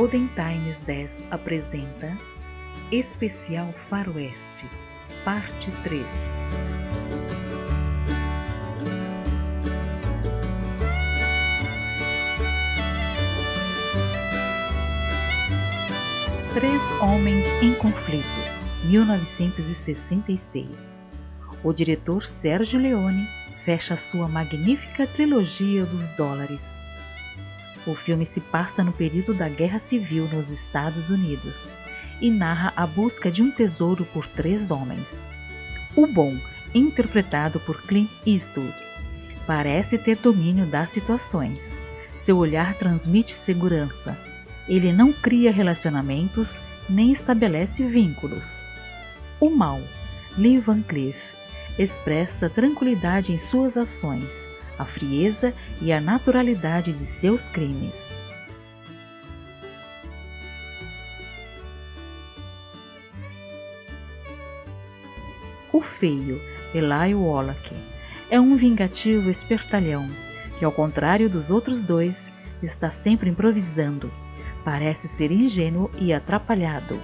Golden Times 10 apresenta Especial Faroeste, Parte 3. Três Homens em Conflito, 1966. O diretor Sergio Leone fecha sua magnífica trilogia dos dólares. O filme se passa no período da Guerra Civil nos Estados Unidos e narra a busca de um tesouro por três homens. O Bom, interpretado por Clint Eastwood, parece ter domínio das situações. Seu olhar transmite segurança. Ele não cria relacionamentos nem estabelece vínculos. O Mal, Lee Van Cleef, expressa tranquilidade em suas ações, a frieza e a naturalidade de seus crimes. O Feio, Eli Wallach, é um vingativo espertalhão que, ao contrário dos outros dois, está sempre improvisando. Parece ser ingênuo e atrapalhado.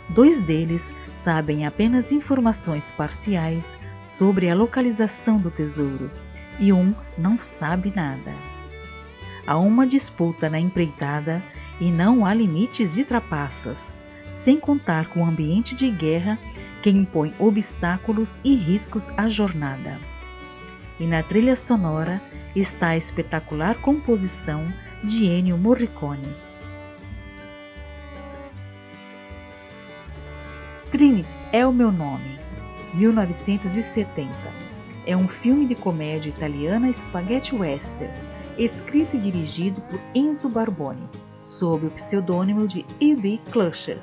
Dois deles sabem apenas informações parciais sobre a localização do tesouro e um não sabe nada. Há uma disputa na empreitada e não há limites de trapaças, sem contar com o ambiente de guerra que impõe obstáculos e riscos à jornada. E na trilha sonora está a espetacular composição de Ennio Morricone. Trinity é o meu nome, 1970. É um filme de comédia italiana spaghetti western, escrito e dirigido por Enzo Barboni, sob o pseudônimo de E.B. Clucher,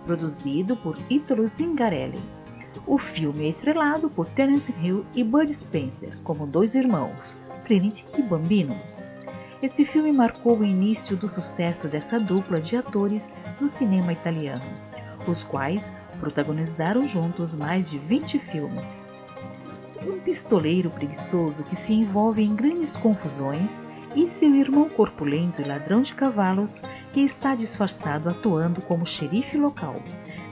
produzido por Italo Zingarelli. O filme é estrelado por Terence Hill e Bud Spencer como dois irmãos, Trinity e Bambino. Esse filme marcou o início do sucesso dessa dupla de atores no cinema italiano, os quais protagonizaram juntos mais de 20 filmes. Um pistoleiro preguiçoso que se envolve em grandes confusões e seu irmão corpulento e ladrão de cavalos que está disfarçado atuando como xerife local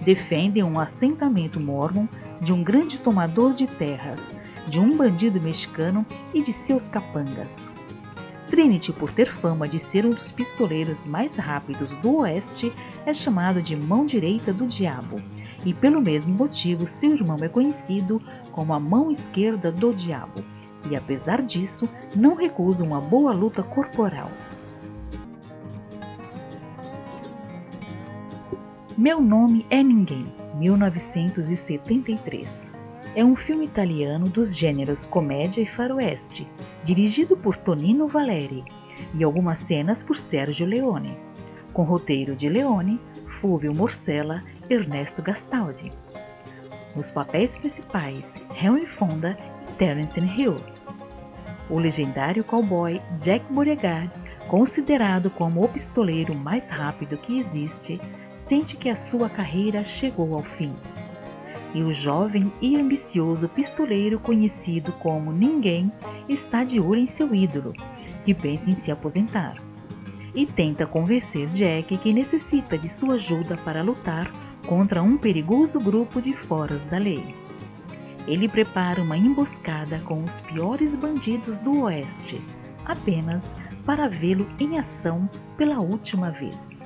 defendem um assentamento mórmon de um grande tomador de terras, de um bandido mexicano e de seus capangas. Trinity, por ter fama de ser um dos pistoleiros mais rápidos do Oeste, é chamado de mão direita do diabo, e pelo mesmo motivo seu irmão é conhecido como a mão esquerda do diabo, e apesar disso, não recusa uma boa luta corporal. Meu Nome é Ninguém, 1973. É um filme italiano dos gêneros comédia e faroeste, dirigido por Tonino Valeri e algumas cenas por Sergio Leone, com roteiro de Leone, Fulvio Morcella e Ernesto Gastaldi. Nos papéis principais, Henry Fonda e Terence Hill. O legendário cowboy Jack Beauregard, considerado como o pistoleiro mais rápido que existe, sente que a sua carreira chegou ao fim. E o jovem e ambicioso pistoleiro conhecido como Ninguém está de olho em seu ídolo, que pensa em se aposentar, e tenta convencer Jack que necessita de sua ajuda para lutar contra um perigoso grupo de foras da lei. Ele prepara uma emboscada com os piores bandidos do Oeste, apenas para vê-lo em ação pela última vez.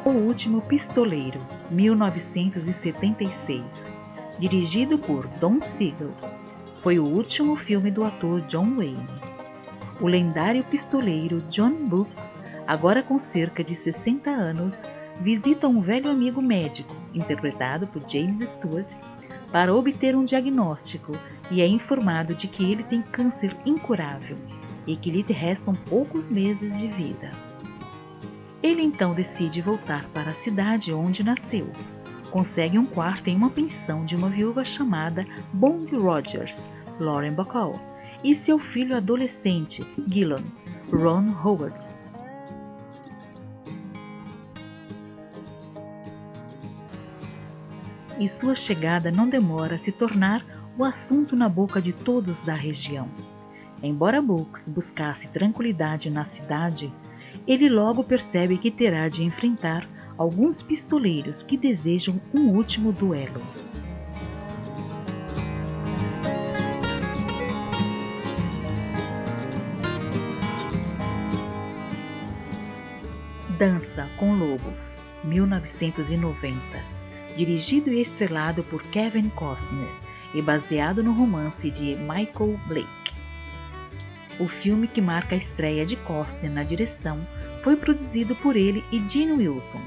O Último Pistoleiro, 1976, dirigido por Don Siegel, foi o último filme do ator John Wayne. O lendário pistoleiro John Brooks, agora com cerca de 60 anos, visita um velho amigo médico, interpretado por James Stewart, para obter um diagnóstico e é informado de que ele tem câncer incurável e que lhe restam poucos meses de vida. Ele então decide voltar para a cidade onde nasceu. Consegue um quarto em uma pensão de uma viúva chamada Bond Rogers, Lauren Bacall, e seu filho adolescente, Gilon, Ron Howard. E sua chegada não demora a se tornar o assunto na boca de todos da região. Embora Books buscasse tranquilidade na cidade, ele logo percebe que terá de enfrentar alguns pistoleiros que desejam um último duelo. Dança com Lobos, 1990, dirigido e estrelado por Kevin Costner e baseado no romance de Michael Blake. O filme, que marca a estreia de Costner na direção, foi produzido por ele e Gene Wilson.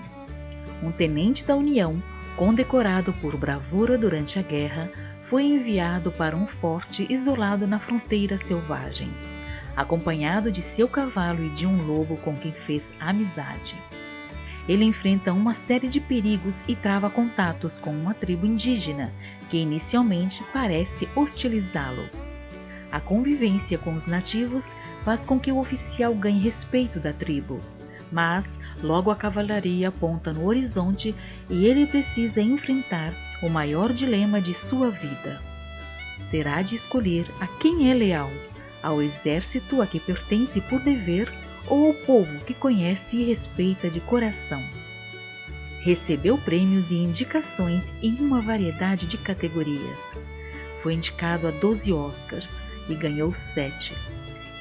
Um tenente da União, condecorado por bravura durante a guerra, foi enviado para um forte isolado na fronteira selvagem, acompanhado de seu cavalo e de um lobo com quem fez amizade. Ele enfrenta uma série de perigos e trava contatos com uma tribo indígena, que inicialmente parece hostilizá-lo. A convivência com os nativos faz com que o oficial ganhe respeito da tribo, mas logo a cavalaria aponta no horizonte e ele precisa enfrentar o maior dilema de sua vida. Terá de escolher a quem é leal, ao exército a que pertence por dever ou ao povo que conhece e respeita de coração. Recebeu prêmios e indicações em uma variedade de categorias. Foi indicado a 12 Oscars e ganhou 7.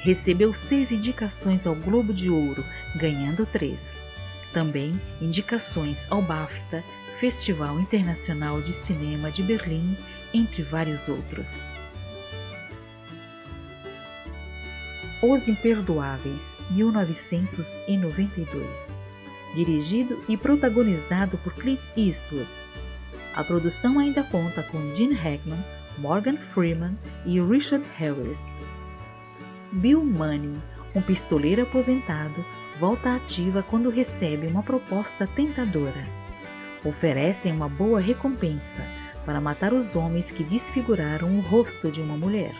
Recebeu 6 indicações ao Globo de Ouro, ganhando 3. Também indicações ao BAFTA, Festival Internacional de Cinema de Berlim, entre vários outros. Os Imperdoáveis, 1992, dirigido e protagonizado por Clint Eastwood. A produção ainda conta com Gene Hackman, Morgan Freeman e Richard Harris. Bill Manning, um pistoleiro aposentado, volta à ativa quando recebe uma proposta tentadora. Oferecem uma boa recompensa para matar os homens que desfiguraram o rosto de uma mulher.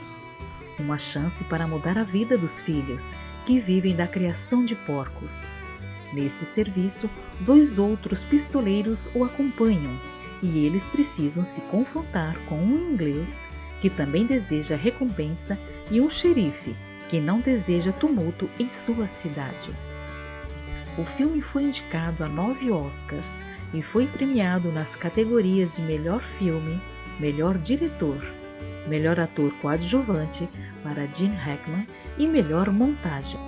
Uma chance para mudar a vida dos filhos, que vivem da criação de porcos. Nesse serviço, 2 outros pistoleiros o acompanham, e eles precisam se confrontar com um inglês que também deseja recompensa e um xerife que não deseja tumulto em sua cidade. O filme foi indicado a 9 Oscars e foi premiado nas categorias de melhor filme, melhor diretor, melhor ator coadjuvante para Gene Hackman e melhor montagem.